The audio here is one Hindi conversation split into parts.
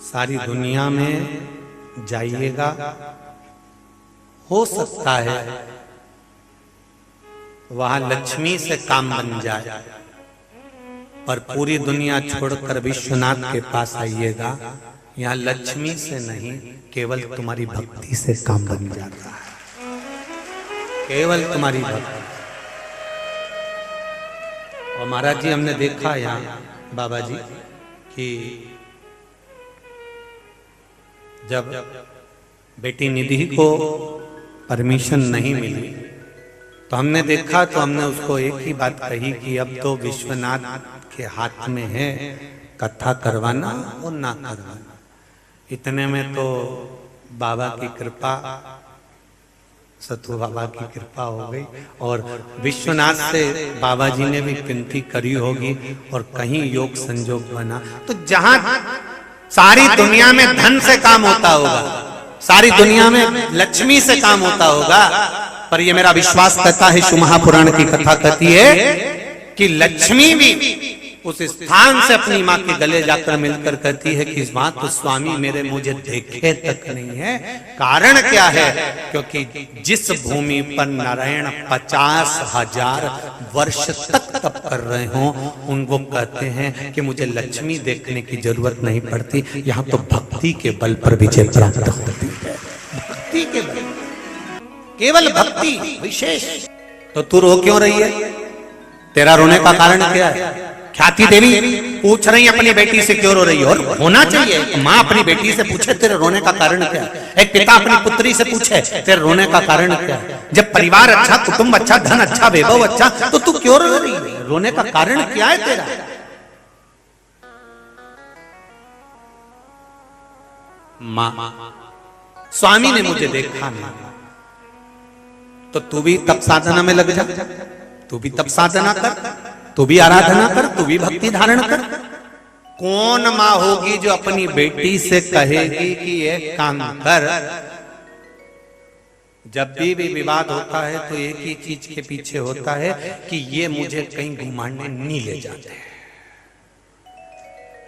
सारी दुनिया में जाइएगा, हो सकता है वहां लक्ष्मी से काम बन जाए, पर पूरी दुनिया छोड़कर विश्वनाथ के पास आइएगा, यहाँ लक्ष्मी से नहीं केवल तुम्हारी भक्ति से काम बन जाता है, केवल तुम्हारी भक्ति। और महाराज जी हमने देखा यहाँ बाबा जी कि जब बेटी निधि को परमिशन नहीं मिली तो हमने देखा, तो हमने उसको एक ही बात कही कि अब तो विश्वनाथ के हाथ में है कथा करवाना और ना करवाना। इतने में तो बाबा की कृपा, सतु बाबा की कृपा हो गई और विश्वनाथ से बाबा जी ने भी विनती करी होगी और कहीं योग संजोग बना। तो जहां सारी दुनिया में धन से काम होता होगा, सारी दुनिया में लक्ष्मी से काम होता होगा, पर ये मेरा विश्वास कहता है, शिव महापुराण की कथा कहती है कि लक्ष्मी भी उस स्थान से अपनी माँ के गले जाकर मिलकर कहती है कि इस बात तो स्वामी मेरे मुझे देखे तक नहीं है। कारण क्या है? क्योंकि जिस भूमि पर नारायण 50,000 वर्ष तक तप कर रहे हो, उनको कहते हैं कि मुझे लक्ष्मी देखने की जरूरत नहीं पड़ती, यहाँ तो भक्ति के बल पर विजय प्राप्त होती है। भक्ति के बल, केवल भक्ति विशेष। तो तू रो क्यों रही है? तेरा रोने का कारण क्या है? ख्याति देवी पूछ रही अपनी बेटी से क्यों रो रही है? और होना चाहिए, माँ अपनी बेटी से पूछे तेरे रोने का कारण क्या है, एक पिता अपनी पुत्री से पूछे तेरे रोने का कारण क्या है। जब परिवार अच्छा, कुटुंब अच्छा, धन अच्छा, वैभव अच्छा, तो तू क्यों रो रही है? रोने का कारण क्या है तेरा? माँ, स्वामी ने मुझे देखा नहीं, तो तू भी तप साधना में लग जा, तू भी तप साधना कर, तू भी आराधना कर, तू भी भक्ति धारण कर। कौन माँ होगी जो अपनी बेटी से कहेगी कि ये काम कर? जब भी विवाद होता है तो एक ही चीज के पीछे होता है कि ये मुझे कहीं घुमाने नहीं ले जाते हैं।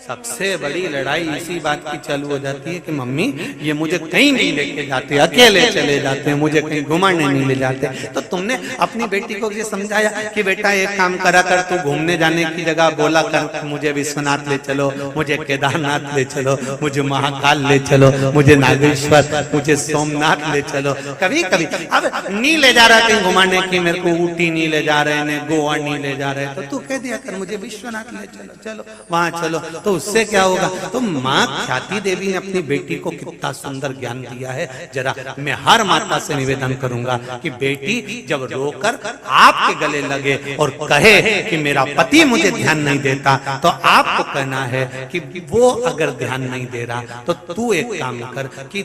सबसे बड़ी लड़ाई इसी बात की चालू हो जाती है कि मम्मी ये मुझे कहीं नहीं लेके जाते, अकेले चले जाते हैं, मुझे कहीं घुमाने नहीं ले जाते। तो तुमने अपनी बेटी को ये समझाया कि बेटा एक काम करा कर, तू घूमने जाने की जगह बोला कर मुझे विश्वनाथ ले चलो, मुझे केदारनाथ ले चलो, मुझे महाकाल ले चलो, मुझे नागेश्वर, मुझे सोमनाथ ले चलो। कभी कभी अब नहीं ले जा रहा कहीं घुमाने की, मेरे को ऊटी नहीं ले जा रहे, गोवा नहीं ले जा रहे, तो तू कह दिया कर मुझे विश्वनाथ ले चलो, चलो वहां चलो। तो उससे क्या होगा? तो माँ ख्याति देवी ने अपनी बेटी को कितना सुंदर ज्ञान दिया है। जरा मैं हर माता से निवेदन करूंगा कि बेटी जब रोकर आपके गले लगे और कहे कि मेरा पति मुझे ध्यान नहीं देता, तो आपको कहना है कि वो अगर ध्यान नहीं दे रहा तो तू एक काम कर कि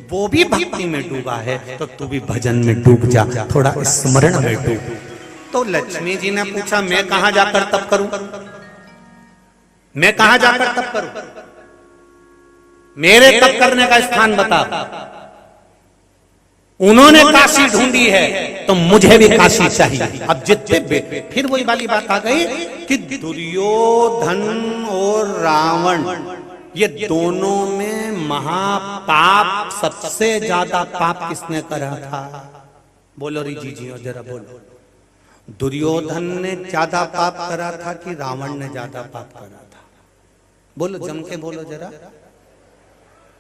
वो भी भक्ति में डूबा है तो तू भी भजन में डूब जा, थोड़ा स्मरण में डूब। तो लक्ष्मी जी ने पूछा मैं कहां जाकर तप करूं, मैं कहां जाकर तप करूं? मेरे तप करने का स्थान बता। उन्होंने काशी ढूंढी है तो मुझे भी काशी चाहिए। अब जितने फिर वही वाली बात आ गई कि दुर्योधन और रावण ये दोनों में महापाप, सबसे ज्यादा पाप किसने करा था? बोलो री जी और जरा बोलो। दुर्योधन ने ज्यादा पाप करा था कि रावण ने ज्यादा पाप करा था? बोलो, जम के बोलो जरा।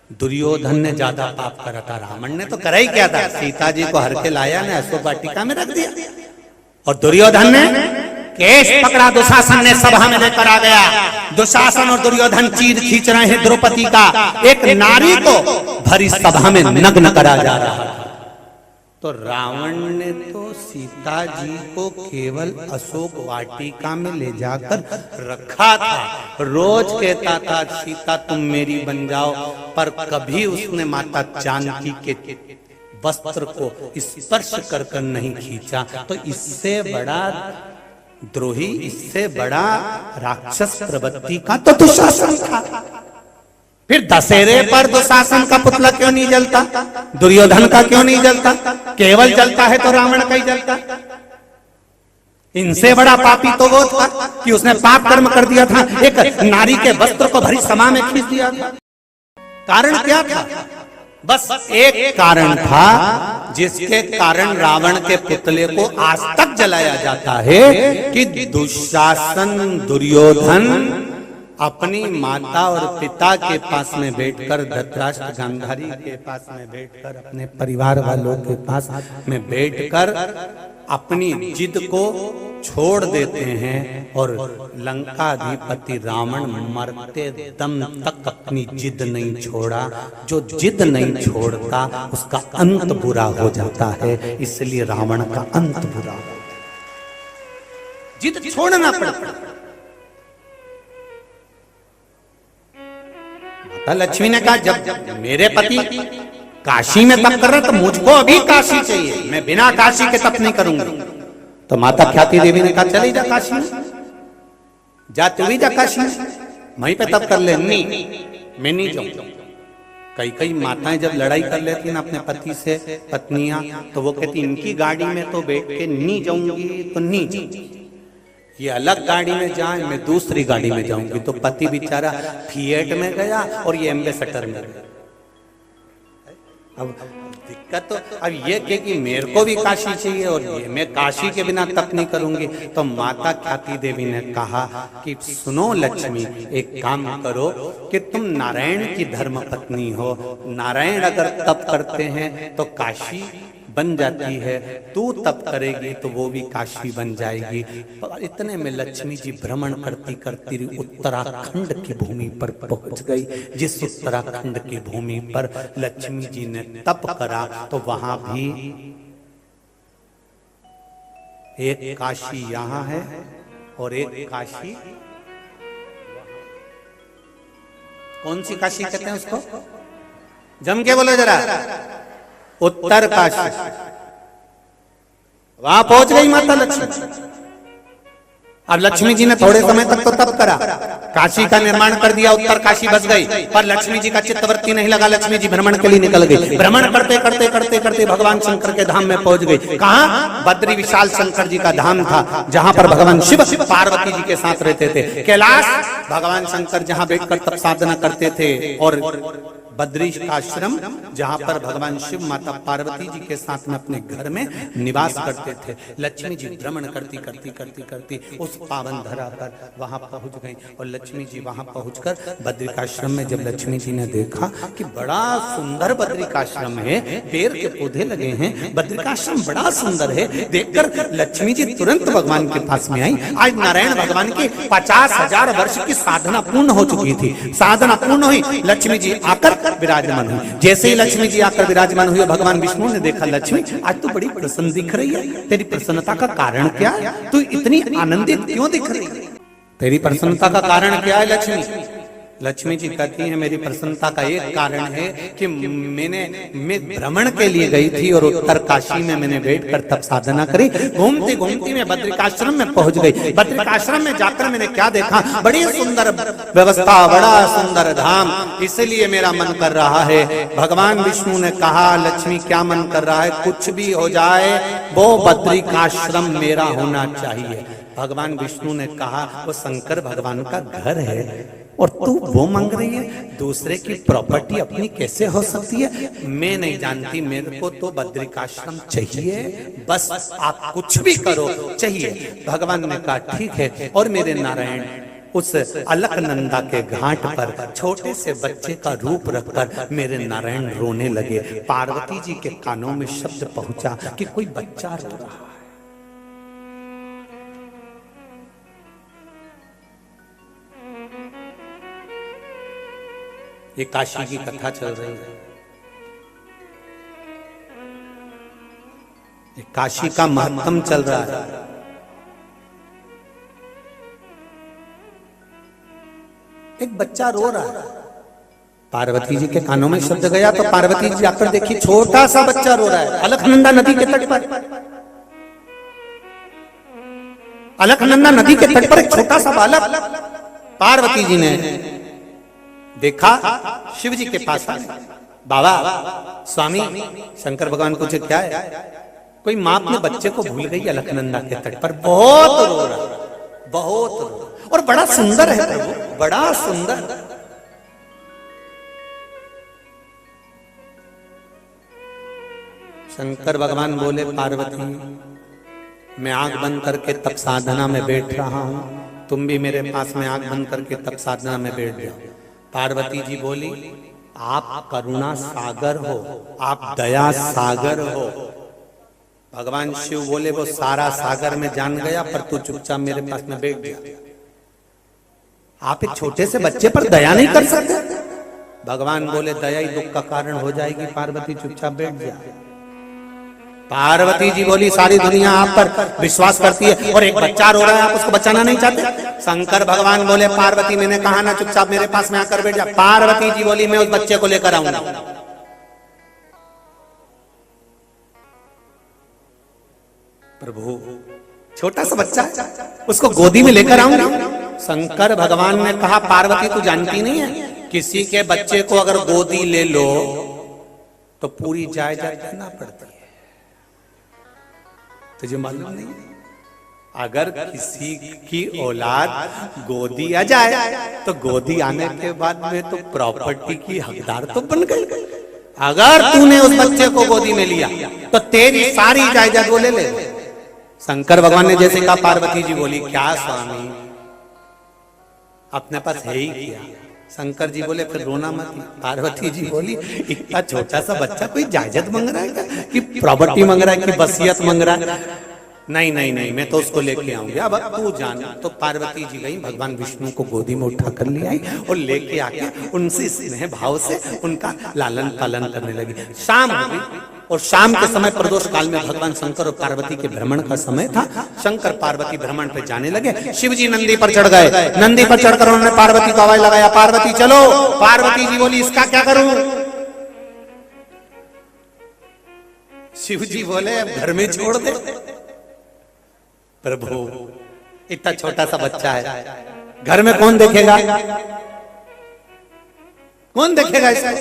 दुर्योधन ने ज्यादा पाप करा था। रावण ने तो करा ही क्या था? सीता जी को हर के लाया ने अशोक वाटिका में रख दिया। और दुर्योधन ने केस पकड़ा, दुशासन ने सभा में लेकर आ गया। दुशासन और दुर्योधन चीर खींच रहे हैं द्रौपदी का, एक नारी को भरी सभा में नग्न करा जा रहा है। तो रावण ने तो सीता जी को केवल अशोक वाटिका में ले जाकर रखा था। रोज कहता था सीता तुम मेरी बन जाओ, पर कभी उसने माता जानकी के वस्त्र को स्पर्श कर कर नहीं खींचा। तो इससे बड़ा द्रोही, इससे बड़ा राक्षस प्रवृत्ति का तो दुशासन था। फिर दशहरे पर दुशासन का पुतला क्यों नहीं जलता? दुर्योधन का क्यों नहीं जलता? केवल जलता है तो रावण का ही जलता। इनसे बड़ा पापी तो वो था कि उसने पाप कर्म कर दिया था, एक नारी के वस्त्र को भरी सभा में खींच दिया था। कारण क्या था? बस एक कारण था जिसके कारण रावण के पुतले को आज तक जलाया जाता है कि दुशासन दुर्योधन अपनी माता और पिता के पास में बैठकर, धृतराष्ट्र गांधारी के पास में बैठकर, अपने परिवार वालों के पास में बैठकर अपनी जिद को छोड़ देते हैं और लंकाधिपति रावण मरते दम तक अपनी जिद नहीं छोड़ा। जो जिद नहीं छोड़ता उसका अंत बुरा हो जाता है, इसलिए रावण का अंत बुरा हो। जिद छोड़ना पड़ता। माता लक्ष्मी ने कहा जब मेरे पति काशी में तप कर रहे तो मुझको अभी काशी चाहिए, मैं बिना काशी के तप नहीं करूंगी। तो माता ख्याति देवी ने कहा चले जा काशी में, जा तू भी जा काशी में, वहीं पे तप कर ले। नहीं, मैं नहीं जाऊं। कई माताएं जब लड़ाई कर लेती ना अपने पति से, पत्नियां, तो वो कहती इनकी गाड़ी में तो बैठ के नहीं जाऊंगी तो नहीं जाऊंगी, ये अलग गाड़ी में जाए, मैं दूसरी गाड़ी में जाऊंगी। तो पति बेचारा फिएट में गया और ये एम्बेसडर में गया। अब दिक्कत तो अब ये कि मेरे को भी काशी चाहिए और ये मैं काशी के बिना तप नहीं करूंगी। तो माता ख्याति देवी ने कहा कि सुनो लक्ष्मी, एक काम करो कि तुम नारायण की धर्म पत्नी हो, नारायण अगर तप करते हैं तो काशी बन जाती है, तू तप करेगी तो वो भी काशी बन जाएगी। इतने में लक्ष्मी जी भ्रमण करती करती उत्तराखंड की भूमि पर पहुंच गई। जिस उत्तराखंड की भूमि पर लक्ष्मी जी ने तप करा तो वहां भी एक काशी यहां है और एक काशी, कौन सी काशी कहते हैं उसको? जम के बोलो जरा। उत्तर काशी। वहां पहुंच गई माता लक्ष्मी। अब लक्ष्मी जी ने थोड़े समय तक तो तप करा, काशी का निर्माण कर दिया, उत्तर काशी बस गई। पर लक्ष्मी जी का चित्तवृत्ति नहीं लगा, लक्ष्मी जी भ्रमण के लिए निकल गई। भ्रमण करते करते करते करते भगवान शंकर के धाम में पहुंच गई। कहां? बद्री विशाल शंकर जी का धाम था, जहां पर भगवान शिव पार्वती जी के साथ रहते थे। कैलाश भगवान शंकर जहां बैठकर तप साधना करते थे, और बद्री का आश्रम जहां पर भगवान शिव माता पार्वती जी के साथ में अपने घर में निवास करते थे। लक्ष्मी जी भ्रमण करती करती करती करती उस पावन धरा पर वहां पहुंच गई। और लक्ष्मी जी वहां पहुंचकर बद्री का आश्रम में जब लक्ष्मी जी ने देखा कि बड़ा सुंदर बद्री का आश्रम है, पेड़ के पौधे लगे हैं, बद्री का आश्रम बड़ा सुंदर है, देखकर लक्ष्मी जी तुरंत भगवान के पास में आई। आज नारायण भगवान की 50,000 वर्ष की साधना पूर्ण हो चुकी थी। साधना पूर्ण हुई, लक्ष्मी जी आकर विराजमान हुई। जैसे ही लक्ष्मी जी आकर विराजमान हुई, भगवान विष्णु ने देखा लक्ष्मी आज तो बड़ी प्रसन्न दिख रही है, तेरी प्रसन्नता का कारण क्या है? तू इतनी आनंदित क्यों दिख रही है? तेरी प्रसन्नता का कारण क्या है लक्ष्मी? लक्ष्मी जी कहती है मेरी प्रसन्नता का एक कारण है कि मैं भ्रमण के लिए गई थी और उत्तर काशी में मैंने बैठकर तप साधना करी। घूमती घूमती मैं बद्रिकाश्रम में पहुंच गई। बद्रिकाश्रम में जाकर मैंने क्या देखा? बड़ी सुंदर व्यवस्था, बड़ा सुंदर धाम, इसलिए मेरा मन कर रहा है। भगवान विष्णु ने कहा लक्ष्मी क्या मन कर रहा है? कुछ भी हो जाए वो बद्रिकाश्रम मेरा होना चाहिए। भगवान विष्णु ने कहा वो शंकर भगवान का घर है और तू वो मांग रही है? दूसरे की प्रॉपर्टी अपनी कैसे हो सकती है? मैं नहीं जानती, मेरे को तो बद्रिकाश्रम चाहिए, बस आप कुछ भी करो चाहिए। भगवान ने कहा ठीक है। और मेरे नारायण उस अलकनंदा के घाट पर छोटे से बच्चे का रूप रखकर मेरे नारायण रोने लगे। पार्वती जी के कानों में शब्द पहुंचा कि कोई बच्चा रो रहा है। ये काशी की कथा चल रही है, ये काशी का महत्व चल रहा है। एक बच्चा रो रहा है, पार्वती जी के कानों में शब्द गया तो पार्वती जी आकर देखी छोटा सा बच्चा रो रहा है अलकनंदा नदी के तट पर। अलकनंदा नदी के तट पर एक छोटा सा बालक। पार्वती जी ने देखा, शिव जी के पास आए। बाबा स्वामी, शंकर भगवान पूछे क्या है? कोई माँ अपने बच्चे को भूल गई अलकनंदा के तट पर, बहुत रो रहा, बहुत रो, और बड़ा सुंदर है प्रभु, बड़ा सुंदर। शंकर भगवान बोले पार्वती मैं आंख बंद करके तप साधना में बैठ रहा हूं, तुम भी मेरे पास में आंख बंद करके तप साधना में बैठ जाओ। पार्वती जी बोली आप करुणा सागर हो, आप दया सागर हो। भगवान शिव बोले वो सारा सागर में जान गया, पर तू चुपचाप मेरे पास में बैठ जा। आप एक छोटे से बच्चे पर दया नहीं कर सकते? भगवान बोले दया ही दुख का कारण हो जाएगी, पार्वती चुपचाप बैठ जा। पार्वती जी बोली सारी दुनिया आप पर विश्वास करती है और एक बच्चा रो रहा है, आप उसको बचाना नहीं चाहते? शंकर भगवान बोले पार्वती मैंने कहा ना चुपचाप मेरे पास में आकर बैठ जा। पार्वती जी बोली मैं उस बच्चे को लेकर आऊंगा। प्रभु छोटा सा बच्चा उसको गोदी में लेकर आऊंगा। शंकर भगवान ने कहा पार्वती तू जानती नहीं है, किसी के बच्चे को अगर गोदी ले लो तो पूरी जायदाद देना पड़ती है, तुझे मालूम नहीं? अगर किसी की औलाद गोदी आ जाए तो गोदी आने के बाद में तो प्रॉपर्टी की हकदार तो बन गई। अगर तूने उस बच्चे को गोदी में लिया तो तेरी सारी जायदाद वो ले ले। शंकर भगवान ने जैसे कहा, पार्वती जी बोली क्या स्वामी अपने पास है ही क्या? शंकर जी बोले फिर रोना मत। पार्वती जी बोली इतना छोटा सा बच्चा कोई जायदाद मांग रहा है क्या? कि प्रॉपर्टी मांग रहा है कि वसीयत मांग रहा है? नहीं नहीं नहीं मैं तो उसको लेके आऊंगी, अब तू जान। तो पार्वती जी गई, भगवान विष्णु को गोदी में उठा कर ले आई और लेके आके उनसे स्नेह भाव से उनका लालन पालन करने लगी। शाम हो गई और शाम के समय प्रदोष काल में भगवान शंकर और पार्वती के भ्रमण का समय था। शंकर पार्वती भ्रमण पे जाने लगे। शिव जी नंदी पर चढ़ गए। नंदी पर चढ़कर उन्होंने पार्वती को आवाज लगाया, पार्वती चलो। पार्वती जी बोली इसका क्या करूं? शिव जी बोले अब घर में छोड़ दे। प्रभु इतना छोटा सा बच्चा है, घर में कौन देखेगा? कौन देखेगा इसको?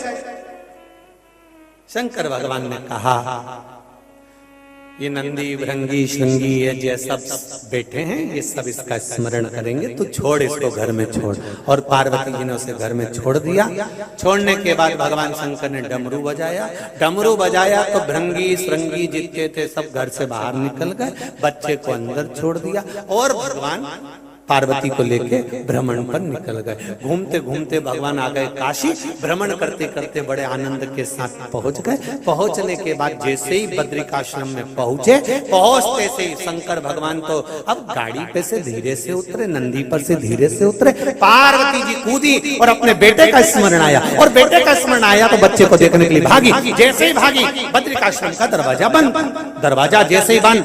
शंकर भगवान ने कहा ये नंदी भृंगी श्रृंगी ये सब बैठे हैं, ये सब इसका स्मरण करेंगे, तो छोड़ इसको घर में छोड़। और पार्वती जी ने उसे घर में छोड़ दिया। छोड़ने के बाद भगवान शंकर ने डमरू बजाया। डमरू बजाया तो भृंगी श्रृंगी जितने थे सब घर से बाहर निकल गए, बच्चे को अंदर छोड़ दिया और भगवान पार्वती को लेके भ्रमण पर निकल गए। घूमते घूमते भगवान आ गए काशी। भ्रमण करते करते बड़े आनंद के साथ पहुंच गए। पहुंचने के बाद जैसे ही बद्रिकाश्रम में पहुंचे, पहुंचते से ही शंकर भगवान तो अब गाड़ी पे से धीरे से उतरे, नंदी पर से धीरे से उतरे। पार्वती जी कूदी और अपने बेटे का स्मरण आया, और बेटे का स्मरण आया तो बच्चे को देखने के लिए भागी। जैसे ही भागी बद्रिकाश्रम का दरवाजा बंद। दरवाजा जैसे ही बंद,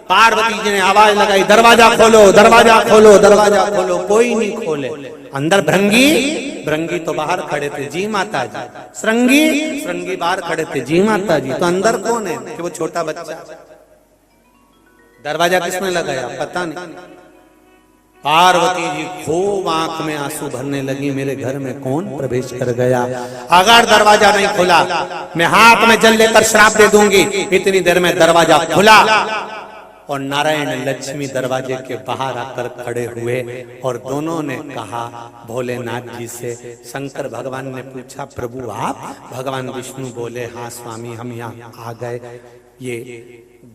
पार्वती जी ने आवाज लगाई, दरवाजा खोलो, दरवाजा खोलो, दरवाजा खोलो। कोई नहीं खोले। अंदर भृंगी तो बाहर खड़े थे, जी माता जी। श्रृंगी बाहर खड़े थे, जी माता जी। तो अंदर कौन है? कि वो छोटा बच्चा। दरवाजा किसने लगाया पता नहीं। पार्वती जी खूब आंख में आंसू भरने लगी, मेरे घर में कौन प्रवेश कर गया? अगर दरवाजा नहीं खुला मैं हाथ में जल लेकर श्राप दे दूंगी। इतनी देर में दरवाजा खुला और नारायण लक्ष्मी दरवाजे के बाहर आकर खड़े हुए और दोनों ने कहा भोलेनाथ जी से। शंकर भगवान ने पूछा प्रभु आप? भगवान विष्णु बोले हाँ स्वामी हम यहाँ आ गए, ये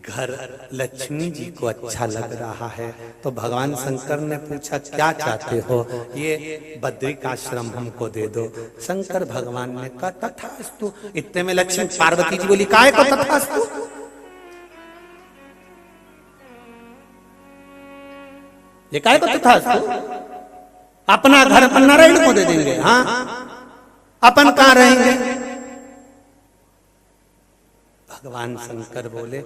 घर लक्ष्मी जी को अच्छा लग रहा है। तो भगवान शंकर ने पूछा क्या चाहते हो? ये बद्रिकाश्रम हमको दे दो। शंकर भगवान ने कहा तथास्तु। इतने में लक्ष्मी पार्वती जी बोली काहे को तथास्तु? ये काय को तथास्तु? अपना घर अपन नारायण को दे देंगे। हाँ अपन कहां रहेंगे? भगवान शंकर बोले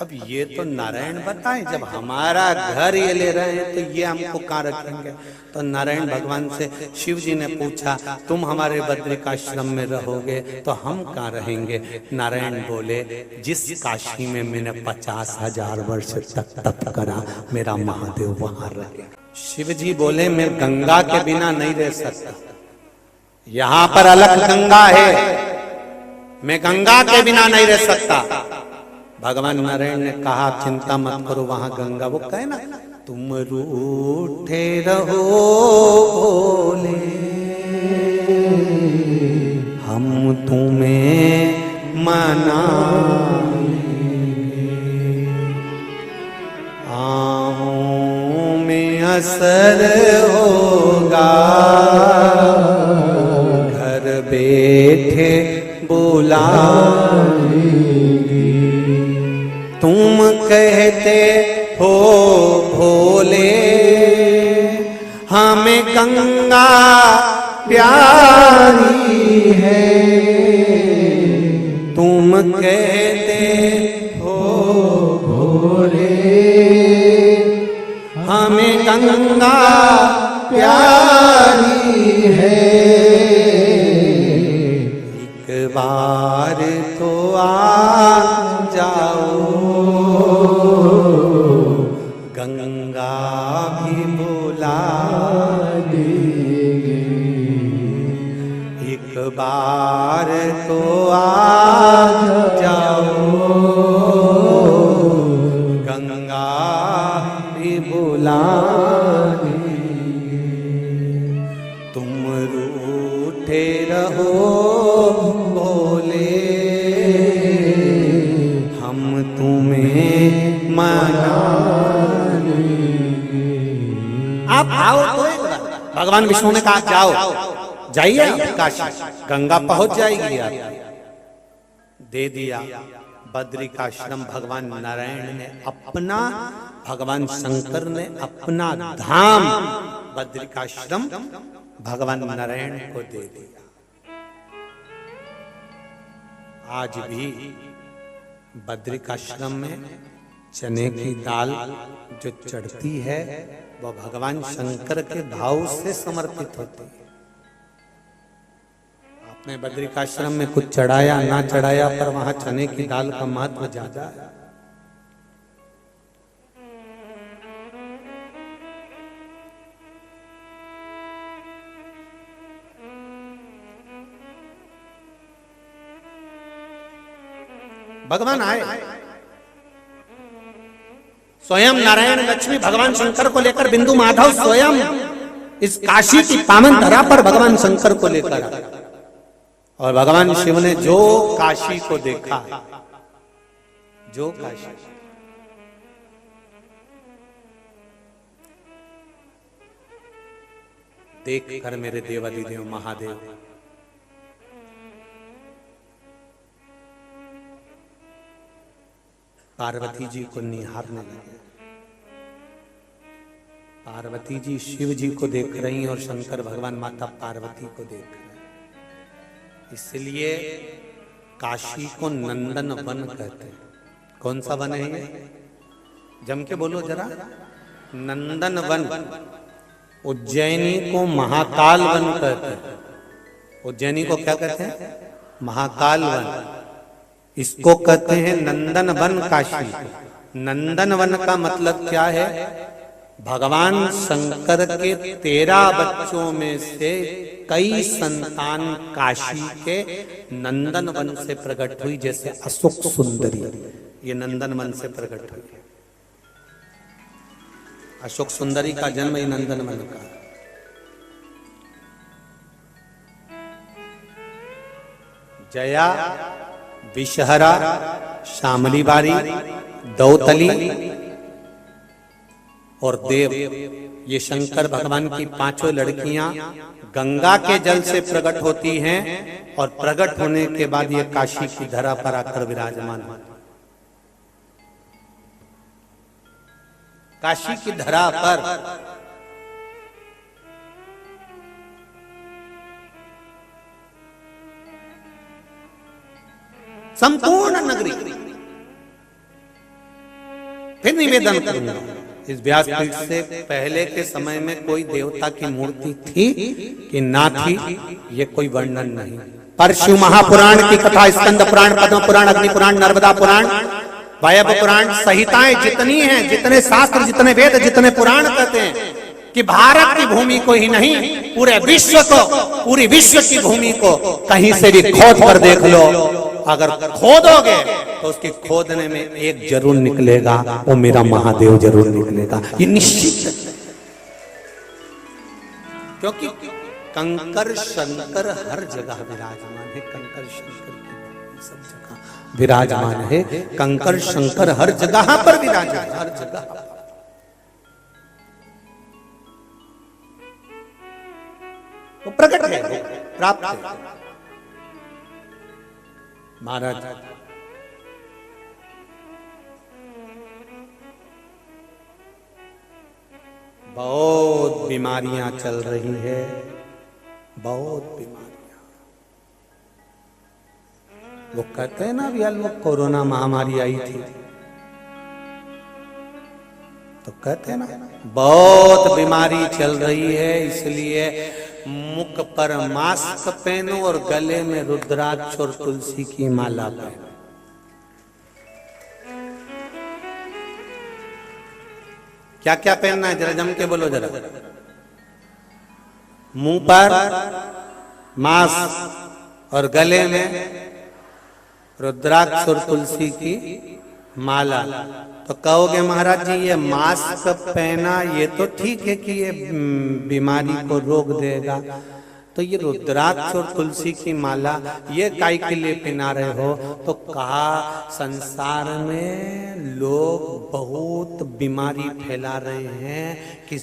अब ये तो नारायण बताएं, जब हमारा घर ये ले रहे हैं तो ये हमको कहां रखेंगे? तो नारायण भगवान से शिव जी ने पूछा तुम हमारे बद्रिकाश्रम में रहोगे तो हम कहां रहेंगे? नारायण बोले जिस काशी में मैंने 50,000 वर्ष तक तप करा मेरा महादेव वहां रहे। शिव जी बोले मैं गंगा के बिना नहीं रह सकता, यहां पर अलग गंगा है, मैं गंगा के बिना नहीं रह सकता। भगवान नारायण ने कहा चिंता मत करो, वहां गंगा, वो कहे ना तुम रूठे रहो भोले हम तुम्हें मनाएंगे। बैठे बुलाएंगे। तुम कहते हो भोले हमें गंगा प्यारी है, तुम कहते हो भोले हमें गंगा प्यारी है। एक बार तो आ जाओ गंगा भी बुला देंगे। एक बार तो आ जाओ गंगा भी बुला देंगे। तुम रूठे रहो भोले हम तुम्हें मना लेंगे। आप आओ तो भगवान विष्णु ने कहा जाओ, जाइए काशी, गंगा पहुंच जाएगी। आप दे दिया बद्रिकाश्रम। भगवान नारायण ने अपना, भगवान शंकर ने अपना धाम बद्रिकाश्रम भगवान नारायण को दे दिया। आज भी बद्रिकाश्रम में चने की दाल जो चढ़ती है वह भगवान शंकर के भाव से समर्पित होती है। आपने बद्रिकाश्रम में कुछ चढ़ाया ना चढ़ाया, पर वहां चने की दाल का महत्व ज्यादा है। भगवान आए, स्वयं नारायण लक्ष्मी भगवान शंकर को लेकर, बिंदु माधव स्वयं इस काशी की पावन धरा पर भगवान शंकर को लेकर आए। और भगवान शिव ने जो काशी को देखा, जो काशी, देख कर मेरे देवादिदेव महादेव पार्वती जी को निहारने लगे। पार्वती जी शिव जी को देख रही और शंकर भगवान माता पार्वती को देख रहे। इसलिए काशी को नंदन वन कहते हैं। कौन सा वन है ये? जम के बोलो जरा। नंदन वन। उज्जैनी को महाकाल वन कहते हैं। उज्जैनी को क्या कहते हैं? महाकाल वन। इसको कहते हैं नंदन वन काशी। नंदन वन का मतलब क्या है? भगवान शंकर के 13 बच्चों में से कई संतान काशी के नंदन वन से प्रकट हुई, जैसे अशोक सुंदरी ये नंदन वन से प्रकट हुई। अशोक सुंदरी का जन्म ही नंदन वन का। जया, विषहरा, शामली बारी, दौतली और देव, ये शंकर भगवान की 5 लड़कियां गंगा के जल से प्रकट होती हैं और प्रकट होने के बाद ये काशी की धरा पर आकर विराजमान होती। काशी की धरा पर संपूर्ण नगरी। फिर निवेदन करूंगा, इस व्यासपीठ से पहले के समय में कोई देवता की मूर्ति थी कि ना थी, ये कोई वर्णन नहीं। पर शिव महापुराण की कथा, स्कंद पुराण, पद्म पुराण, अग्नि पुराण, नर्मदा पुराण, वायव्य पुराण, संहिताएं जितनी हैं, जितने शास्त्र, जितने वेद, जितने पुराण कहते हैं कि भारत की भूमि को ही नहीं, पूरे विश्व को, पूरी विश्व की भूमि को कहीं से भी खोद कर देख लो, अगर खोदोगे तो उसके खोदने में एक जरूर निकलेगा, वो मेरा महादेव जरूर निकलेगा, ये निश्चित है। क्योंकि कंकर शंकर हर जगह विराजमान है। कंकर शंकर सब जगह विराजमान है। कंकर शंकर हर जगह पर विराजमान, हर जगह वो प्रकट है, प्राप्त है। महाराज बहुत बीमारियां चल रही है, बहुत बीमारियां। वो कहते हैं ना, अभी वो कोरोना महामारी आई थी, तो कहते हैं ना बहुत बीमारी चल रही है, इसलिए मुख पर मास्क पहनो और गले में रुद्राक्ष और तुलसी की माला पहनो। क्या क्या पहनना है, जरा जम के बोलो जरा। मुंह पर मास्क और गले में रुद्राक्ष और तुलसी की माला। तो कहोगे महाराज जी ये मास्क पहना ये तो ठीक है कि ये बीमारी को रोक देगा, तो ये रुद्राक्ष और तुलसी की माला ये काई के लिए पहना रहे हो? तो कहा संसार में लोग बहुत बीमारी फैला रहे हैं कि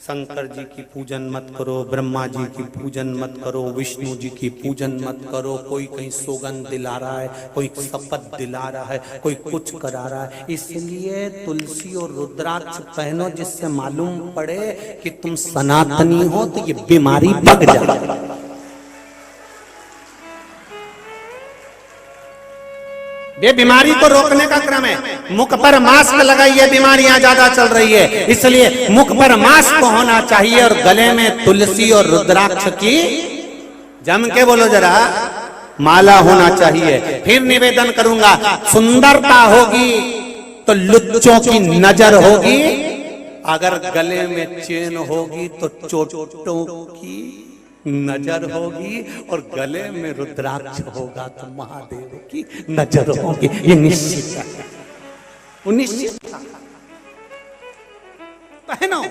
शंकर जी की पूजन मत करो, ब्रह्मा जी की पूजन मत करो, विष्णु जी की पूजन मत करो। कोई कहीं सौगंध दिला रहा है, कोई शपथ दिला रहा है, कोई कुछ करा रहा है। इसलिए तुलसी और रुद्राक्ष पहनो, जिससे मालूम पड़े कि तुम सनातनी हो, तो ये बीमारी भग जाए। ये बीमारी को रोकने का क्रम है। मुख पर मास्क लगाइए, बीमारियां ज्यादा चल रही है, इसलिए मुख पर मास्क होना चाहिए और गले में तुलसी और रुद्राक्ष की, जम के बोलो जरा, माला होना चाहिए। फिर निवेदन करूंगा, सुंदरता होगी तो लुच्चों की नजर होगी, अगर गले में चेन होगी तो चोटों की नजर होगी, और गले में रुद्राक्ष होगा तो महादेव की नजर होगी। ये निश्चित है, निश्चित पहनो।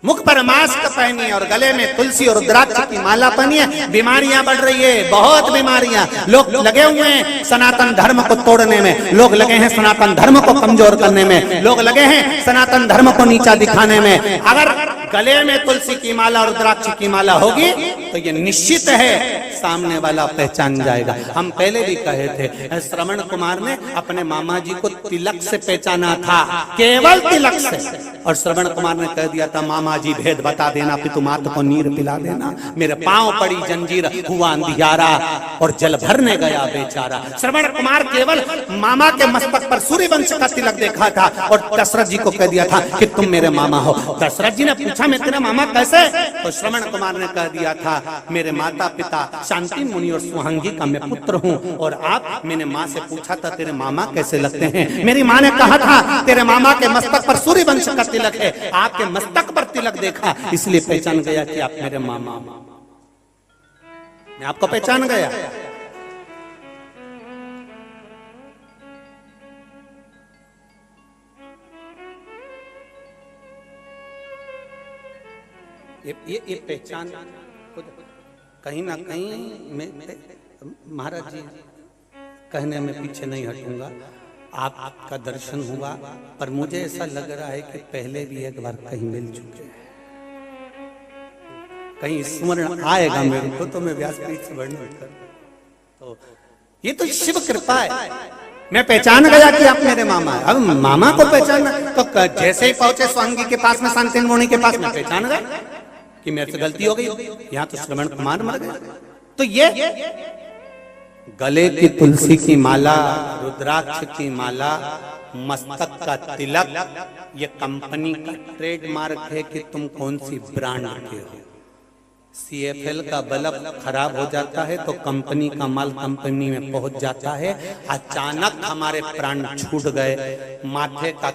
मुख पर मास्क पहनिए और गले में तुलसी और रुद्राक्ष की माला पहनिए। बीमारियां बढ़ रही है, बहुत बीमारियां। लोग लगे हुए हैं सनातन धर्म को तोड़ने में, लोग लगे हैं सनातन धर्म को कमजोर करने में, लोग लगे हैं सनातन धर्म को नीचा दिखाने में। अगर गले में तुलसी की माला और रुद्राक्ष की माला होगी तो ये निश्चित है सामने वाला पहचान जाएगा। हम पहले भी कहे थे, श्रवण कुमार ने अपने मामा जी को तिलक से पहचाना था, केवल तिलक से। और श्रवण कुमार ने कह दिया था, मामा जी भेद बता देना, पितुमात को नीर पिला देना। मेरे पांव पड़ी जंजीर, हुआ अंधियारा और जल भरने गया बेचारा। श्रवण कुमार केवल मामा के मस्तक पर सूर्यवंश का तिलक देखा था और दशरथ जी को कह दिया था कि तुम मेरे मामा हो। दशरथ जी ने पूछा, मैं तेरा मामा कैसे? तो श्रवण कुमार ने कह दिया था, मेरे माता पिता शांति मुनि और सुहांगी का मैं पुत्र हूँ। और आप, मैंने माँ से पूछा था तेरे मामा कैसे लगते हैं? मेरी माँ ने कहा था तेरे मामा के मस्तक पर सूर्यवंश का तिलक है। आपके मस्तक पर तिलक देखा, इसलिए पहचान गया कि आप मेरे मामा। मैं आपको पहचान गया। ये पहचान कहीं ना कहीं मैं महाराज जी कहने में पीछे नहीं हटूंगा। आपका दर्शन हुआ, पर मुझे ऐसा लग रहा है कि पहले भी एक बार कहीं मिल चुके हैं, कहीं स्मरण आएगा मेरे को, तो मैं व्यासपीठ से वर्णन कर। तो ये तो शिव कृपा है, मैं पहचान गया कि आप मेरे मामा है। अब मामा को पहचानना, तो जैसे ही पहुंचे स्वांगी के पास में, शांति मुनि के पास में, पहचान गए कि मेरे से गलती हो गई। यहाँ तो श्रवण कुमार मर गए। तो ये गले की तुलसी की माला, रुद्राक्ष की माला, मस्तक का तिलक, ये कंपनी का ट्रेडमार्क है कि तुम कौन सी ब्रांड के हो। CFL का बल्ब खराब हो जाता है तो कंपनी का माल कंपनी में पहुंच जाता है। अचानक हमारे प्राण छूट गए, माथे का